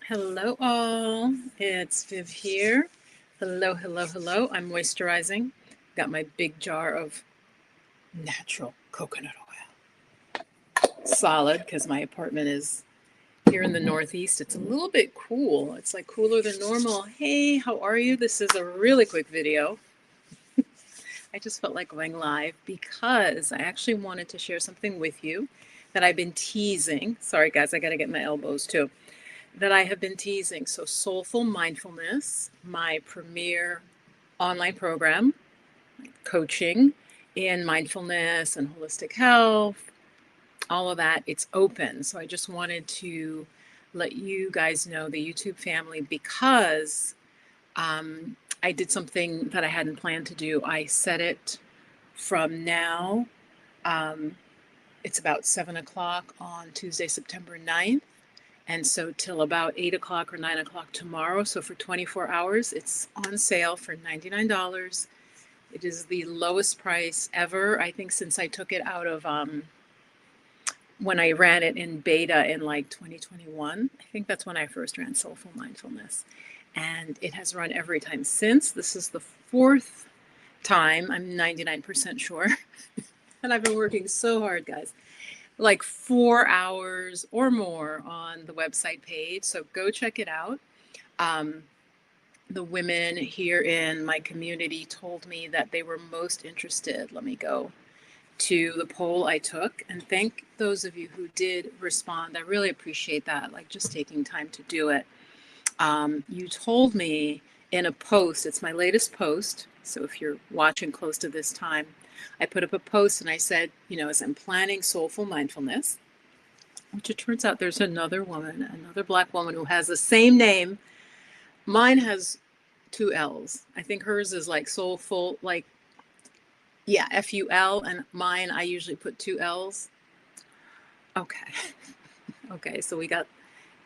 Hello all, it's Viv here. Hello, hello, hello. I'm moisturizing. Got my big jar of natural coconut oil. Solid because my apartment is here in the Northeast. It's a little bit cool. It's like cooler than normal. Hey, how are you? This is a really quick video. I just felt like going live because I actually wanted to share something with you that I've been teasing. Sorry guys, I got to get my elbows too. That I have been teasing. So, Soul-full Mindfulness, my premier online program, coaching in mindfulness and holistic health, all of that, it's open. So, I just wanted to let you guys know, the YouTube family, because I did something that I hadn't planned to do. I set it from now. It's about 7 o'clock on Tuesday, September 9th. And so till about 8 o'clock or 9 o'clock tomorrow. So for 24 hours, it's on sale for $99. It is the lowest price ever, I think, since I took it out of when I ran it in beta in like 2021. I think that's when I first ran Soul-full Mindfulness. And it has run every time since. This is the fourth time, I'm 99% sure. And I've been working so hard, guys, like 4 hours or more on the website page. So go check it out. The women here in my community told me that they were most interested. Let me go to the poll I took and thank those of you who did respond. I really appreciate that, like just taking time to do it. You told me in a post, it's my latest post. So if you're watching close to this time, I put up a post and I said, as I'm planning Soul-full Mindfulness, which it turns out there's another woman, another Black woman who has the same name. Mine has two L's. I think hers is like soulful, like, yeah, F-U-L, and mine, I usually put two L's. Okay. Okay, so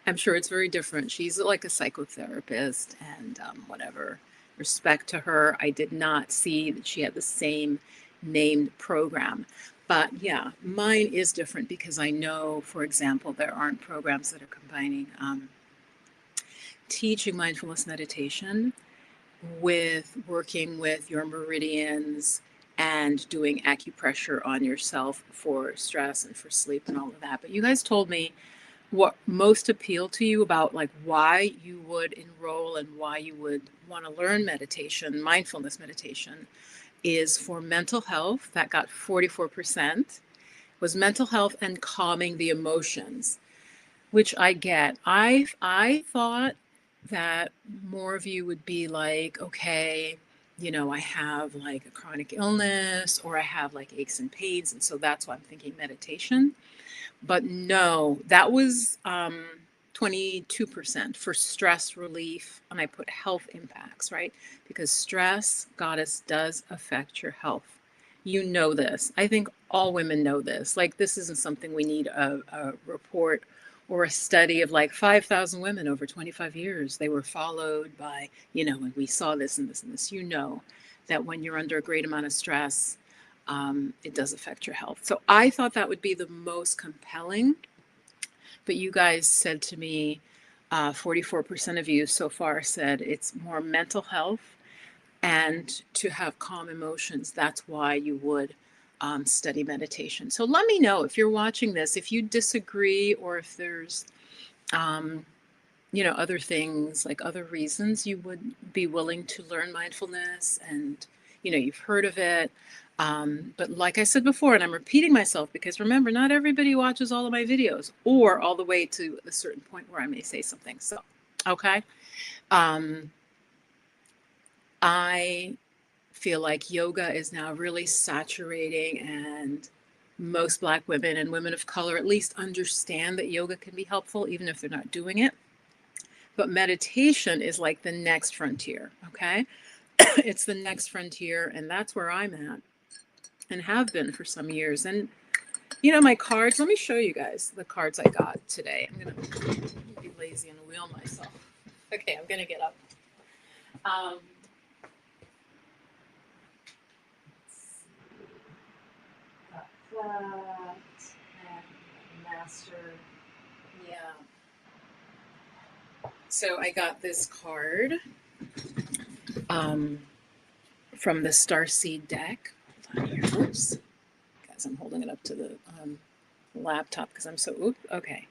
I'm sure it's very different. She's like a psychotherapist and whatever. Respect to her. I did not see that she had the same named program. But yeah, mine is different because I know, for example, there aren't programs that are combining teaching mindfulness meditation with working with your meridians and doing acupressure on yourself for stress and for sleep and all of that. But you guys told me what most appealed to you about like why you would enroll and why you would want to learn meditation, mindfulness meditation, is for mental health. That got 44%, was mental health and calming the emotions, which I get. I thought that more of you would be like, okay, I have like a chronic illness or I have like aches and pains. And so that's why I'm thinking meditation. But no, that was 22% for stress relief. And I put health impacts, right? Because stress, goddess, does affect your health. You know this. I think all women know this. Like, this isn't something we need a report or a study of like 5,000 women over 25 years. They were followed by, and we saw this and this and this. That when you're under a great amount of stress, it does affect your health. So I thought that would be the most compelling. But you guys said to me, 44% of you so far said it's more mental health and to have calm emotions. That's why you would study meditation. So let me know if you're watching this, if you disagree or if there's, other things, like other reasons you would be willing to learn mindfulness and, you've heard of it. But like I said before, and I'm repeating myself because remember, not everybody watches all of my videos or all the way to a certain point where I may say something. So, okay. I feel like yoga is now really saturating, and most Black women and women of color at least understand that yoga can be helpful, even if they're not doing it. But meditation is like the next frontier, okay? It's the next frontier, and that's where I'm at and have been for some years. And, my cards, let me show you guys the cards I got today. I'm going to be lazy and wheel myself. Okay, I'm going to get up. That and master, yeah. So I got this card from the Starseed deck. Hold on here. Oops. Guys, I'm holding it up to the laptop because I'm so, okay.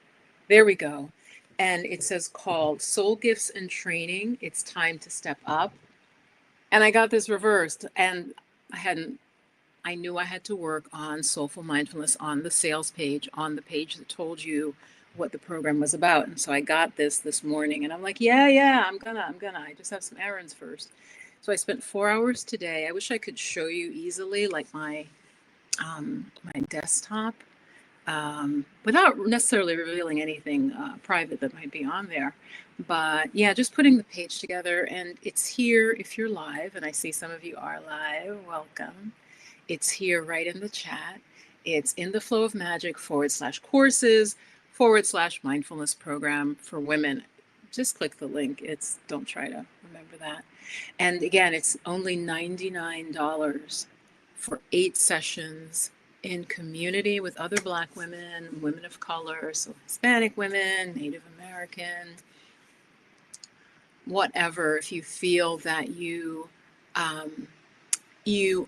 There we go. And it says called Soul Gifts and Training. It's time to step up. And I got this reversed, and I knew I had to work on Soul-full Mindfulness on the sales page, on the page that told you what the program was about. And so I got this morning, and I'm like, yeah, I'm gonna. I just have some errands first. So I spent 4 hours today. I wish I could show you easily, like my desktop, without necessarily revealing anything private that might be on there. But yeah, just putting the page together, and it's here if you're live, and I see some of you are live. Welcome. It's here right in the chat. It's in the Flow of Magic /courses /mindfulness program for women. Just click the link. Don't try to remember that. And again, it's only $99 for 8 sessions in community with other Black women, women of color, so Hispanic women, Native American, whatever. If you feel that you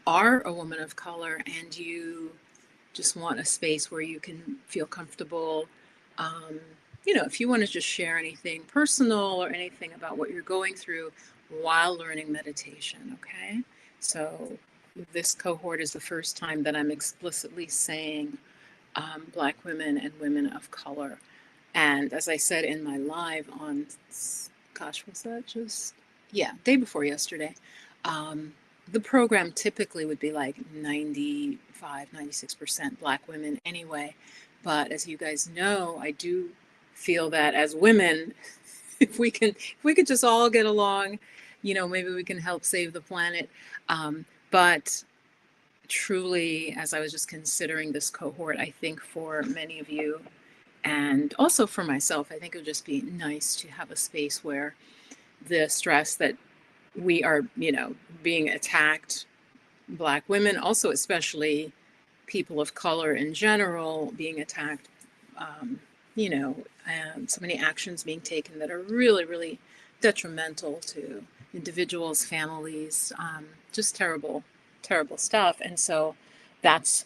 are a woman of color and you just want a space where you can feel comfortable, if you want to just share anything personal or anything about what you're going through while learning meditation, okay? So this cohort is the first time that I'm explicitly saying Black women and women of color. And as I said in my live on, gosh, was that day before yesterday, the program typically would be like 96% Black women anyway. But as you guys know, I do feel that as women, if we could just all get along, maybe we can help save the planet. But truly, as I was just considering this cohort, I think for many of you, and also for myself, I think it would just be nice to have a space where the stress that we are, being attacked, Black women, also especially people of color in general, being attacked, so many actions being taken that are really, really detrimental to individuals, families, just terrible, terrible stuff. And so it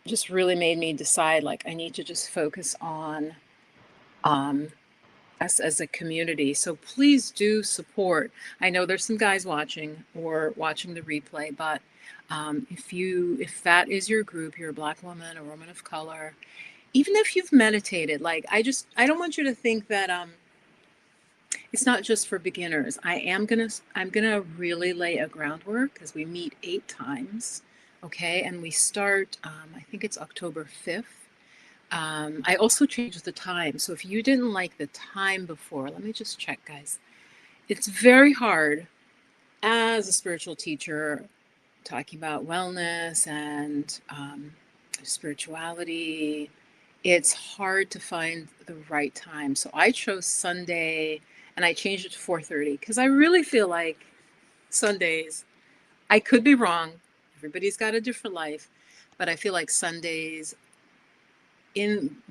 just really made me decide, like, I need to just focus on us as a community. So please do support. I know there's some guys watching or watching the replay, but if that is your group, you're a Black woman, a woman of color, even if you've meditated, like, I don't want you to think that it's not just for beginners. I'm gonna really lay a groundwork because we meet 8 times, okay, and we start. I think it's October 5th. I also changed the time. So if you didn't like the time before, let me just check, guys. It's very hard as a spiritual teacher talking about wellness and spirituality. It's hard to find the right time. So I chose Sunday and I changed it to 4:30 because I really feel like Sundays, I could be wrong. Everybody's got a different life, but I feel like Sundays,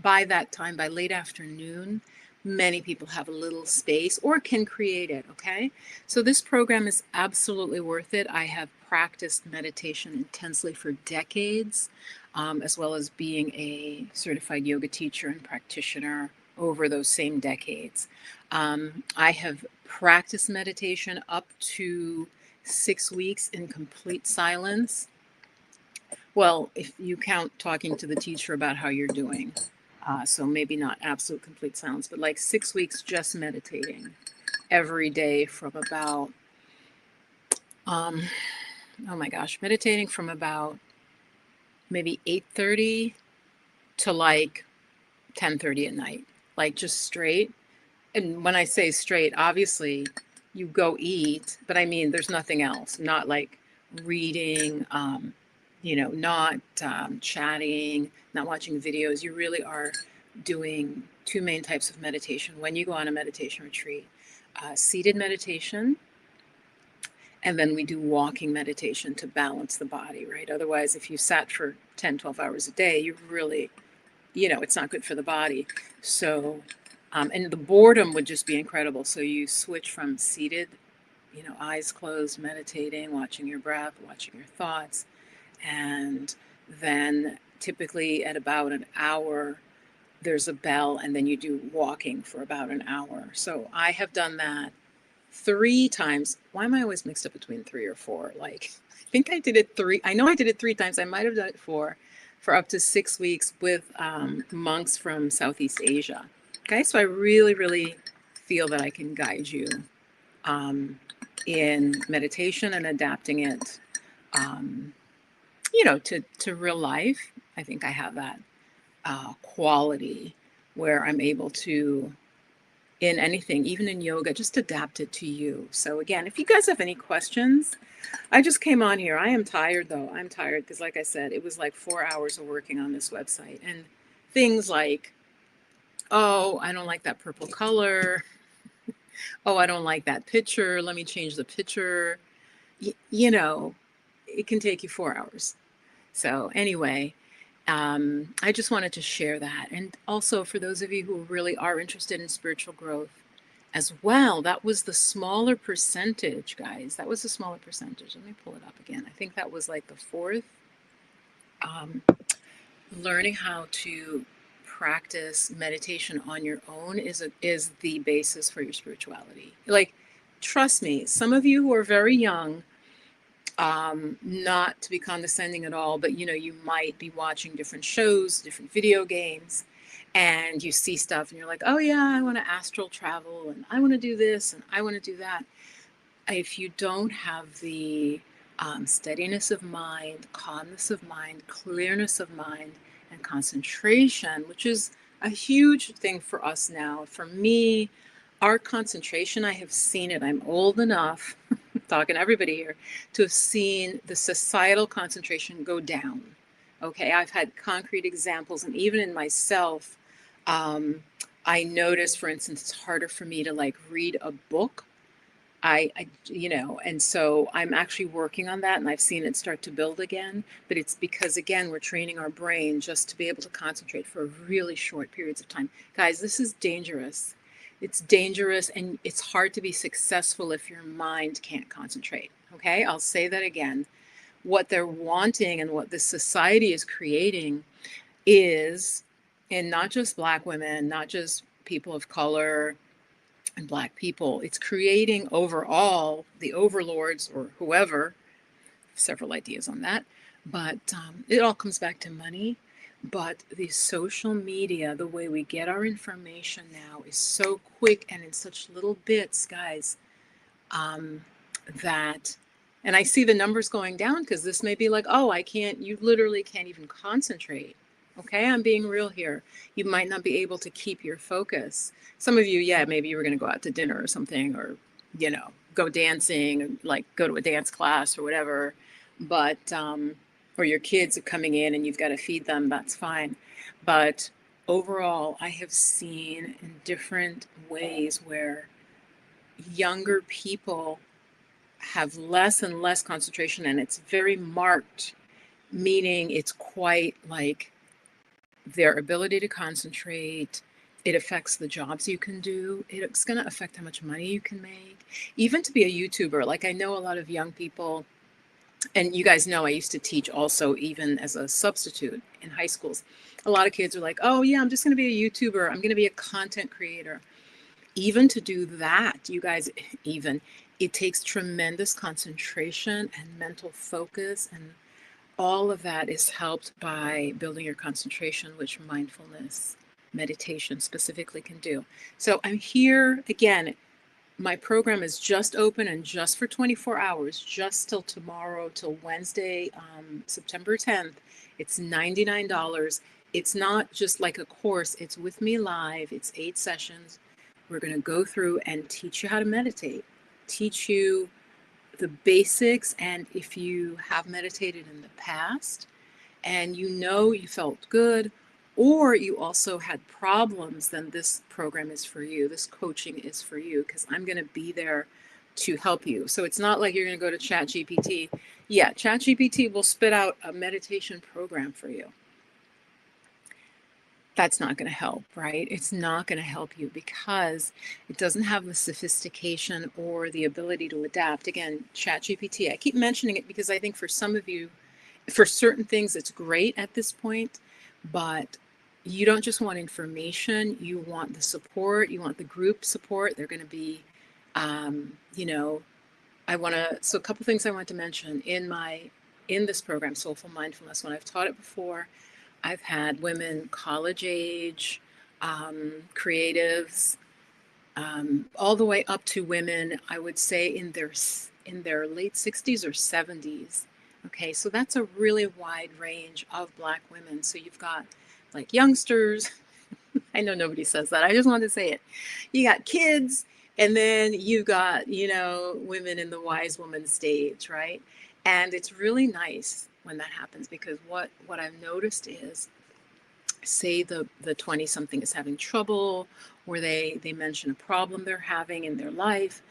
by that time, by late afternoon, many people have a little space or can create it, okay? So this program is absolutely worth it. I have practiced meditation intensely for decades, as well as being a certified yoga teacher and practitioner over those same decades. I have practiced meditation up to 6 weeks in complete silence. Well, if you count talking to the teacher about how you're doing. So maybe not absolute complete silence, but like 6 weeks just meditating every day from about, meditating from about maybe 8:30 to like 10:30 at night, like just straight. And when I say straight, obviously you go eat, but I mean, there's nothing else, not like reading, not chatting, not watching videos. You really are doing 2 main types of meditation when you go on a meditation retreat. Seated meditation, and then we do walking meditation to balance the body, right? Otherwise, if you sat for 10, 12 hours a day, you really, it's not good for the body. So And the boredom would just be incredible. So you switch from seated, eyes closed, meditating, watching your breath, watching your thoughts. And then typically at about an hour, there's a bell, and then you do walking for about an hour. So I have done that 3 times. Why am I always mixed up between 3 or 4? Like, I think I did it 3. I know I did it 3 times. I might have done it 4 for up to 6 weeks with monks from Southeast Asia. Okay, so I really, really feel that I can guide you in meditation and adapting it, to real life. I think I have that quality where I'm able to, in anything, even in yoga, just adapt it to you. So again, if you guys have any questions, I just came on here. I am tired though. I'm tired because, like I said, it was like 4 hours of working on this website, and things like, oh, I don't like that purple color. Oh, I don't like that picture. Let me change the picture. It can take you 4 hours. So anyway, I just wanted to share that. And also for those of you who really are interested in spiritual growth as well, that was the smaller percentage, guys. That was the smaller percentage. Let me pull it up again. I think that was like the fourth. Learning how to practice meditation on your own is the basis for your spirituality. Like, trust me, some of you who are very young, not to be condescending at all, but you might be watching different shows, different video games, and you see stuff and you're like, oh yeah, I want to astral travel and I want to do this and I want to do that. If you don't have the steadiness of mind, calmness of mind, clearness of mind, and concentration, which is a huge thing for us now. For me, our concentration, I have seen it. I'm old enough, talking to everybody here, to have seen the societal concentration go down. Okay, I've had concrete examples, and even in myself, I notice, for instance, it's harder for me to like read a book. And so I'm actually working on that, and I've seen it start to build again. But it's because, again, we're training our brain just to be able to concentrate for really short periods of time. Guys, this is dangerous. It's dangerous, and it's hard to be successful if your mind can't concentrate. Okay, I'll say that again. What they're wanting and what this society is creating is, and not just Black women, not just people of color, and Black people, it's creating overall the overlords or whoever, several ideas on that, but it all comes back to money. But the social media, the way we get our information now is so quick and in such little bits, guys, that, and I see the numbers going down because this may be like, oh, you literally can't even concentrate. Okay, I'm being real here. You might not be able to keep your focus. Some of you, yeah, maybe you were going to go out to dinner or something, or, go dancing, like go to a dance class or whatever. But, or your kids are coming in and you've got to feed them, that's fine. But overall, I have seen in different ways where younger people have less and less concentration, and it's very marked, meaning it's quite like their ability to concentrate. It affects the jobs you can do. It's going to affect how much money you can make. Even to be a YouTuber, like I know a lot of young people, and you guys know I used to teach also even as a substitute in high schools. A lot of kids are like, oh yeah, I'm just going to be a YouTuber. I'm going to be a content creator. Even to do that, you guys, it takes tremendous concentration and mental focus, and all of that is helped by building your concentration, which mindfulness meditation specifically can do. So I'm here again. My program is just open and just for 24 hours, just till tomorrow, till Wednesday, September 10th. It's $99. It's not just like a course. It's with me live. It's 8 sessions. We're going to go through and teach you how to meditate, teach you the basics. And if you have meditated in the past and you felt good, or you also had problems, then this program is for you. This coaching is for you, because I'm going to be there to help you. So it's not like you're going to go to ChatGPT. Yeah, ChatGPT will spit out a meditation program for you. that's not going to help, right? It's not going to help you because it doesn't have the sophistication or the ability to adapt. Again, ChatGPT, I keep mentioning it because I think for some of you, for certain things, it's great at this point, but you don't just want information, you want the support, you want the group support. They're going to be, you know, so a couple things I want to mention in this program, Soul-full Mindfulness, when I've taught it before, I've had women college age, creatives, all the way up to women, I would say in their late 60s or 70s. Okay, so that's a really wide range of Black women. So you've got like youngsters. I know nobody says that. I just wanted to say it. You got kids, and then you've got, women in the wise woman stage, right? And it's really nice when that happens because what I've noticed is, say the 20 something is having trouble, or they mention a problem they're having in their life,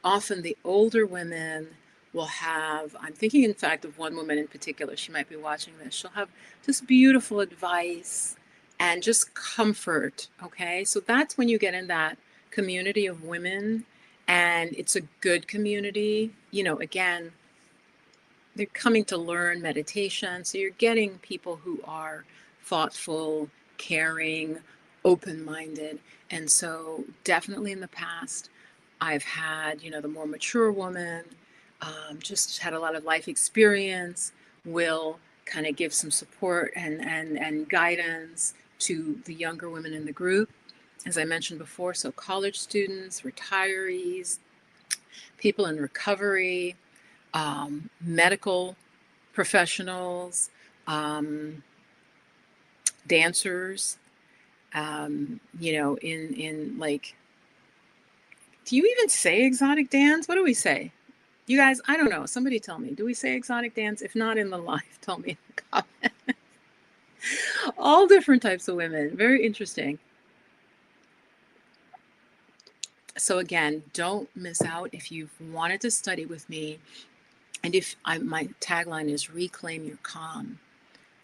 often the older women will have, I'm thinking in fact of one woman in particular, she might be watching this, she'll have just beautiful advice and just comfort. Okay, so that's when you get in that community of women, and it's a good community. Again, they're coming to learn meditation. So you're getting people who are thoughtful, caring, open-minded. And so definitely in the past, I've had, the more mature woman, just had a lot of life experience, will kind of give some support and guidance to the younger women in the group. As I mentioned before, so college students, retirees, people in recovery, medical professionals, dancers, in like, do you even say exotic dance? What do we say? You guys, I don't know. Somebody tell me. Do we say exotic dance? If not in the live, tell me in the comments. All different types of women. Very interesting. So again, don't miss out if you've wanted to study with me. And my tagline is reclaim your calm.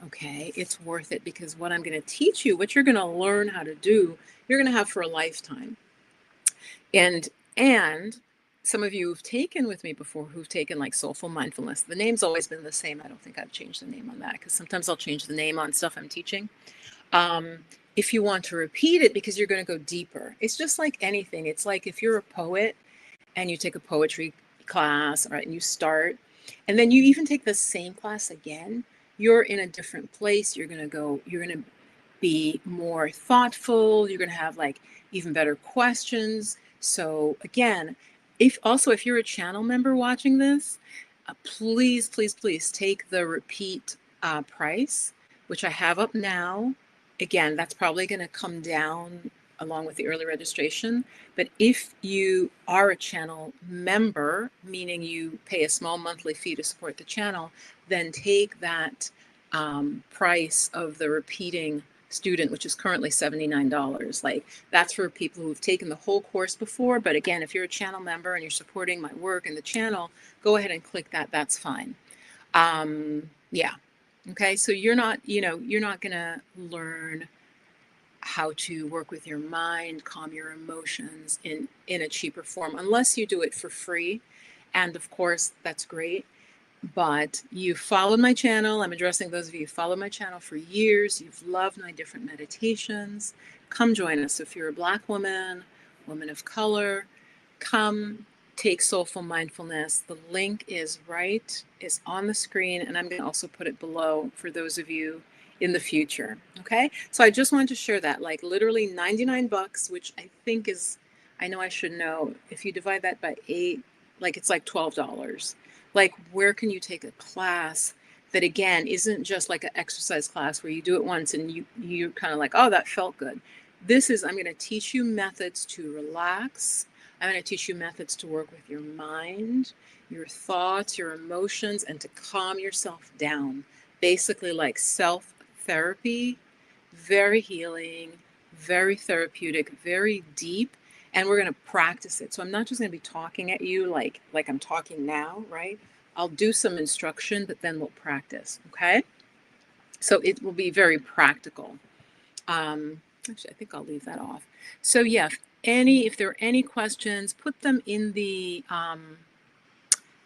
Okay, it's worth it because what I'm going to teach you, what you're going to learn how to do, you're going to have for a lifetime. And some of you who've taken with me before, who've taken like Soul-full Mindfulness, the name's always been the same. I don't think I've changed the name on that because sometimes I'll change the name on stuff I'm teaching. If you want to repeat it because you're going to go deeper, it's just like anything. It's like if you're a poet and you take a poetry class, right, and you start, and then you even take the same class again, you're in a different place. You're going to be more thoughtful. You're going to have like even better questions. So again, if you're a channel member watching this, please, please, please take the repeat price, which I have up now. Again, that's probably going to come down along with the early registration. But if you are a channel member, meaning you pay a small monthly fee to support the channel, then take that price of the repeating student, which is currently $79. Like, that's for people who've taken the whole course before. But again, if you're a channel member and you're supporting my work and the channel, go ahead and click that. That's fine. Yeah. Okay. So you're not going to learn how to work with your mind, calm your emotions in a cheaper form, unless you do it for free. And of course, that's great. But you've followed my channel. I'm addressing those of you who followed my channel for years. You've loved my different meditations. Come join us. If you're a Black woman, woman of color, come take Soul-full Mindfulness. The link is on the screen, and I'm going to also put it below for those of you in the future. Okay. So I just wanted to share that, like literally $99, which I think is, I know I should know, if you divide that by 8, like it's like $12. Like, where can you take a class that, again, isn't just like an exercise class where you do it once and you're kind of like, oh, that felt good. I'm going to teach you methods to relax. I'm going to teach you methods to work with your mind, your thoughts, your emotions, and to calm yourself down. Basically like self-therapy, very healing, very therapeutic, very deep. And we're going to practice it. So I'm not just going to be talking at you like I'm talking now, right? I'll do some instruction, but then we'll practice, okay? So it will be very practical. Actually, I think I'll leave that off. So yeah, if there are any questions, put them in the,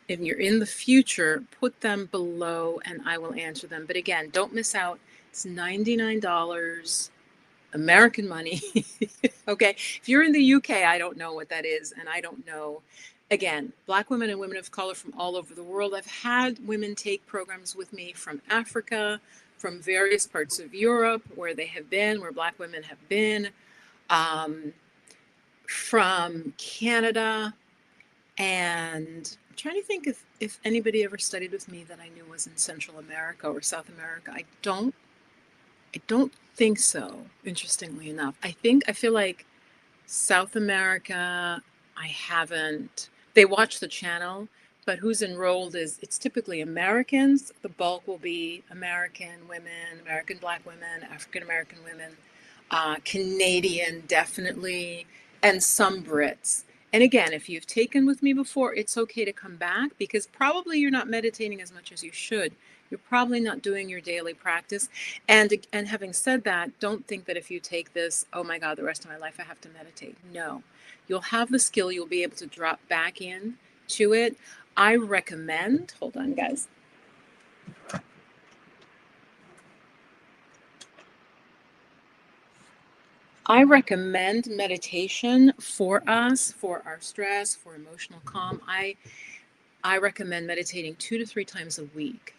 if you're in the future, put them below and I will answer them. But again, don't miss out. It's $99 American money. Okay. If you're in the UK, I don't know what that is. And I don't know. Again, Black women and women of color from all over the world. I've had women take programs with me from Africa, from various parts of Europe where they have been, where Black women have been, um, from Canada. And I'm trying to think if anybody ever studied with me that I knew was in Central America or South America. I don't think so, interestingly enough. I feel like South America, I haven't. They watch the channel, but who's enrolled it's typically Americans. The bulk will be American women, American Black women, African American women, Canadian, definitely, and some Brits. And again, if you've taken with me before, it's okay to come back because probably you're not meditating as much as you should. You're probably not doing your daily practice. And having said that, don't think that if you take this, oh my God, the rest of my life I have to meditate. No, you'll have the skill. You'll be able to drop back in to it. I recommend, hold on, guys. I recommend meditation for us, for our stress, for emotional calm. I recommend meditating 2 to 3 times a week.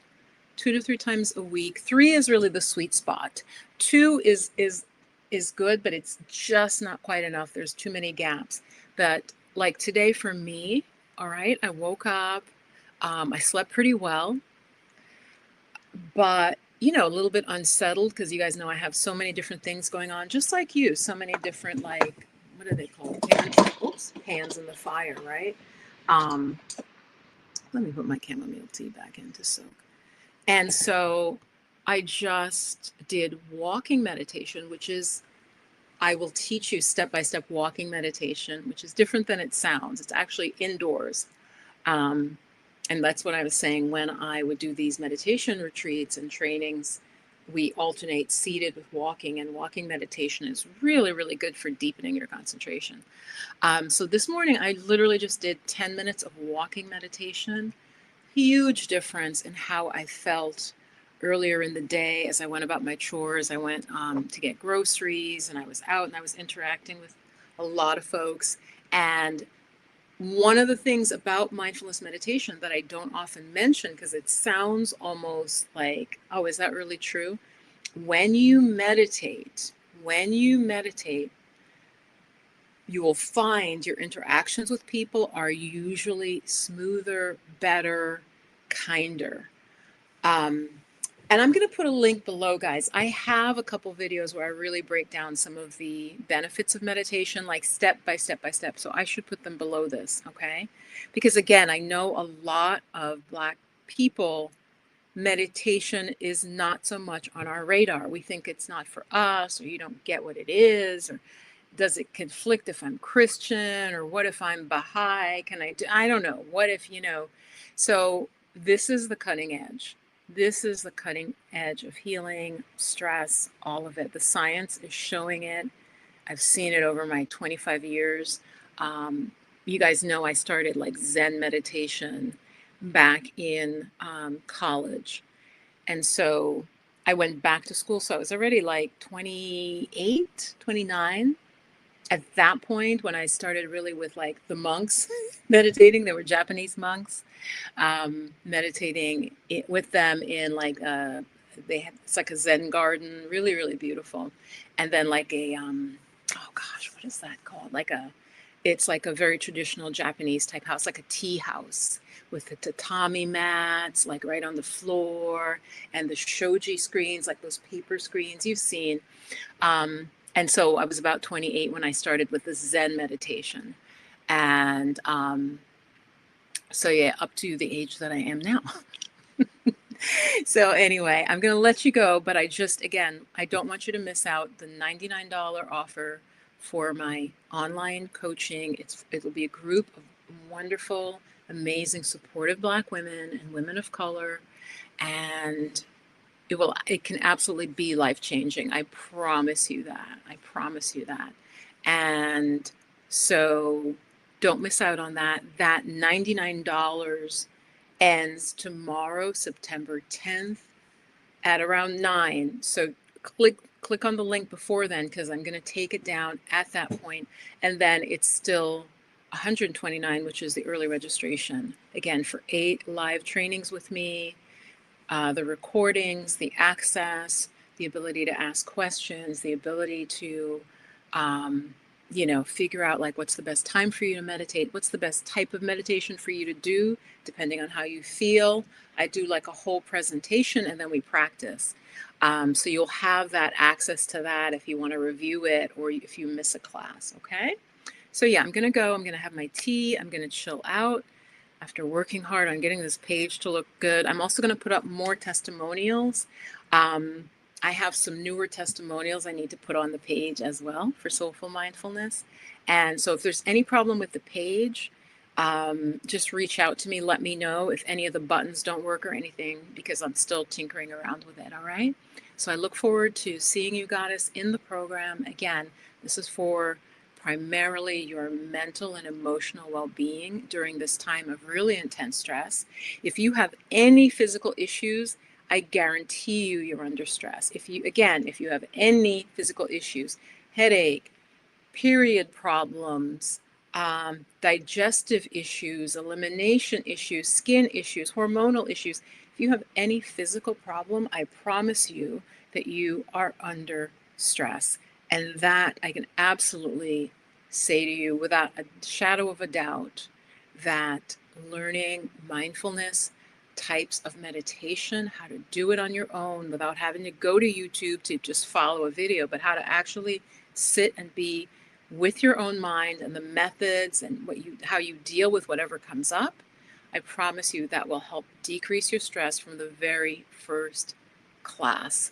2 to 3 times a week. 3 is really the sweet spot. 2 is good, but it's just not quite enough. There's too many gaps. But like today for me, all right, I woke up, I slept pretty well, but a little bit unsettled because you guys know I have so many different things going on, just like you, so many different, like, what are they called? Pans in the fire, right? Um, Let me put my chamomile tea back in to soak. And so I just did walking meditation, which is, I will teach you step-by-step walking meditation, which is different than it sounds. It's actually indoors. Um, and that's what I was saying when I would do these meditation retreats and trainings. We alternate seated with walking, and walking meditation is really, really good for deepening your concentration. So this morning, I literally just did 10 minutes of walking meditation. Huge difference in how I felt earlier in the day as I went about my chores. I went to get groceries and I was out and I was interacting with a lot of folks. And one of the things about mindfulness meditation that I don't often mention because it sounds almost like, oh, is that really true? When you meditate, you will find your interactions with people are usually smoother, better, kinder. And I'm going to put a link below, guys. I have a couple videos where I really break down some of the benefits of meditation, like step by step by step. So I should put them below this, okay? Because again, I know a lot of Black people, meditation is not so much on our radar. We think it's not for us, or you don't get what it is, or does it conflict if I'm Christian, or what if I'm Baha'i? Can I do, I don't know. What if, so this is the cutting edge. This is the cutting edge of healing, stress, all of it. The science is showing it. I've seen it over my 25 years. You guys know I started like Zen meditation back in college. And so I went back to school. So I was already like 28, 29. At that point, when I started really with like the monks meditating, they were Japanese monks, meditating with them in like it's like a Zen garden, really, really beautiful. And then like oh gosh, what is that called? It's like a very traditional Japanese type house, like a tea house with the tatami mats, like right on the floor, and the shoji screens, like those paper screens you've seen. And so I was about 28 when I started with the Zen meditation. And so yeah, up to the age that I am now. So anyway, I'm going to let you go, but again, I don't want you to miss out the $99 offer for my online coaching. It'll be a group of wonderful, amazing, supportive Black women and women of color. And it can absolutely be life-changing. I promise you that. I promise you that. And so don't miss out on that. That $99 ends tomorrow, September 10th at around 9. So click on the link before then, because I'm going to take it down at that point, and then it's still 129, which is the early registration. Again, for 8 live trainings with me, the recordings, the access, the ability to ask questions, the ability to, figure out like what's the best time for you to meditate, what's the best type of meditation for you to do, depending on how you feel. I do like a whole presentation and then we practice. So you'll have that access to that if you want to review it or if you miss a class, okay? So yeah, I'm going to have my tea. I'm going to chill out after working hard on getting this page to look good. I'm also going to put up more testimonials. I have some newer testimonials I need to put on the page as well for Soul-full Mindfulness. And so if there's any problem with the page, just reach out to me. Let me know if any of the buttons don't work or anything, because I'm still tinkering around with it. All right. So I look forward to seeing you, Goddess, in the program. Again, this is for primarily your mental and emotional well-being during this time of really intense stress. If you have any physical issues, I guarantee you're under stress. If you have any physical issues, headache, period problems, digestive issues, elimination issues, skin issues, hormonal issues, if you have any physical problem, I promise you that you are under stress. And that I can absolutely say to you without a shadow of a doubt that learning mindfulness types of meditation, how to do it on your own without having to go to YouTube to just follow a video, but how to actually sit and be with your own mind and the methods and how you deal with whatever comes up, I promise you that will help decrease your stress from the very first class.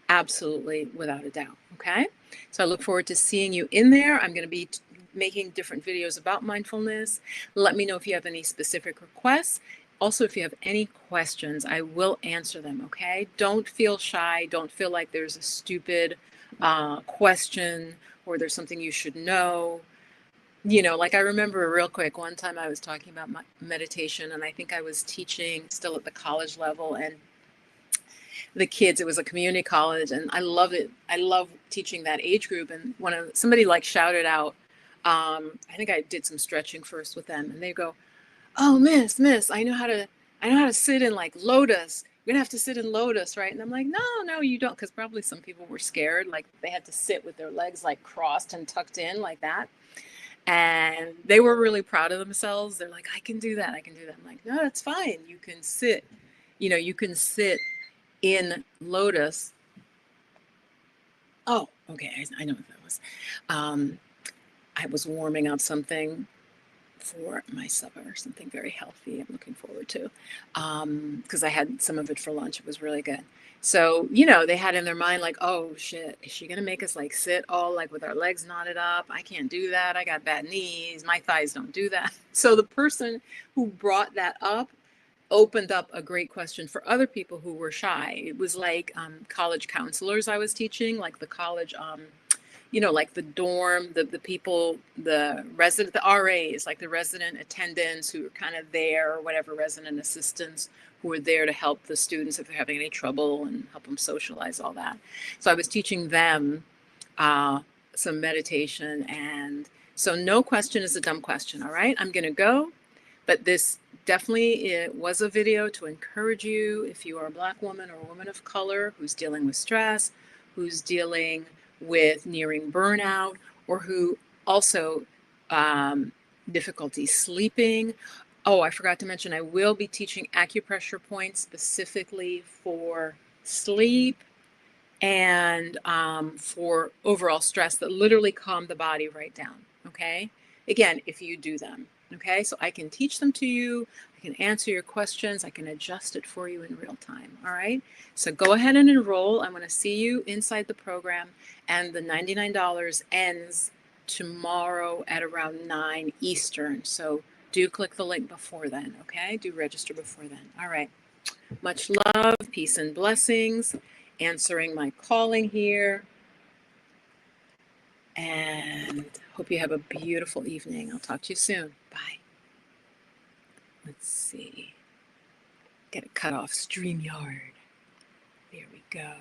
Absolutely, without a doubt. Okay. So I look forward to seeing you in there. I'm going to be making different videos about mindfulness. Let me know if you have any specific requests. Also, if you have any questions, I will answer them. Okay. Don't feel shy. Don't feel like there's a stupid question or there's something you should know. Like I remember real quick, one time I was talking about meditation, and I think I was teaching still at the college level, and the kids, it was a community college, and I love it. I love teaching that age group. And somebody like shouted out, I think I did some stretching first with them, and they go, "Oh, miss, I know how to sit in like lotus. You're gonna have to sit in lotus, right?" And I'm like, no, you don't, because probably some people were scared, like they had to sit with their legs like crossed and tucked in like that. And they were really proud of themselves. They're like, I can do that. I'm like, no, that's fine. You can sit, you can sit in lotus. Oh, okay. I know what that was. I was warming up something for my supper, something very healthy I'm looking forward to, because I had some of it for lunch. It was really good. So, they had in their mind like, oh shit, is she going to make us like sit all like with our legs knotted up? I can't do that. I got bad knees. My thighs don't do that. So the person who brought that up opened up a great question for other people who were shy. It was like college counselors I was teaching, like the college, like the dorm, the people, the RAs, like the resident attendants who are kind of there, or whatever, resident assistants who are there to help the students if they're having any trouble and help them socialize, all that. So I was teaching them some meditation. And so no question is a dumb question. All right, I'm going to go. But this definitely, it was a video to encourage you, if you are a Black woman or a woman of color who's dealing with stress, who's dealing with nearing burnout, or who also difficulty sleeping. Oh, I forgot to mention, I will be teaching acupressure points specifically for sleep and for overall stress that literally calm the body right down. Okay. Again, if you do them. Okay. So I can teach them to you. I can answer your questions. I can adjust it for you in real time. All right. So go ahead and enroll. I'm going to see you inside the program. And the $99 ends tomorrow at around 9 Eastern. So do click the link before then. Okay. Do register before then. All right. Much love, peace and blessings, answering my calling here. And hope you have a beautiful evening. I'll talk to you soon. Bye. Let's see. Get it cut off StreamYard. There we go.